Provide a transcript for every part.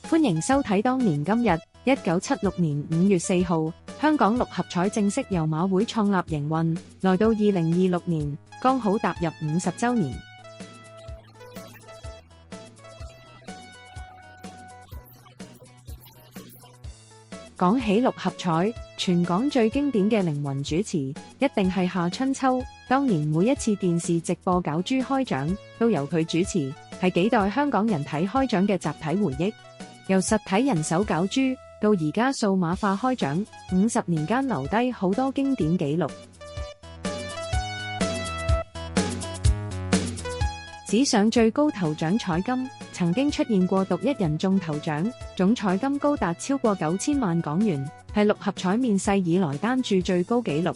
歡迎收睇當年今日。1976年5月4號，香港六合彩正式由馬會創立營運，來到2026年，剛好踏入50週年。講起六合彩，全港最經典嘅靈魂主持，一定係夏春秋。當年每一次電視直播攪珠開獎，都由佢主持，係幾代香港人睇開獎嘅集體回憶。由實體人手攪珠到而家數碼化開獎，50年間留低好多經典紀錄。史上最高頭獎彩金曾經出現過獨一人中頭獎，總彩金高達超過9000萬港元，係六合彩面世以來單注最高紀錄。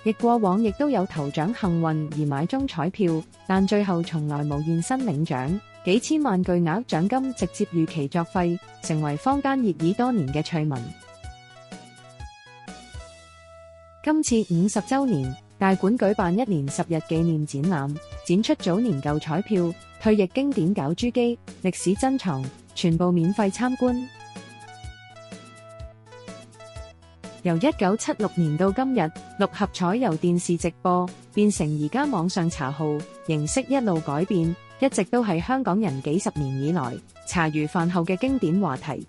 亦過往亦都有頭獎幸運而買中彩票，但最後從來無現身領獎。幾千萬巨額獎金直接預期作廢，成為坊間熱議多年嘅趣聞。今次50週年，大館舉辦1年10日紀念展覽，展出早年舊彩票、退役經典攪珠機、歷史珍藏，全部免費參觀。由1976年到今日，六合彩由電視直播變成而家網上查號，形式一路改變，一直都係香港人幾十年以來茶餘飯後嘅經典話題。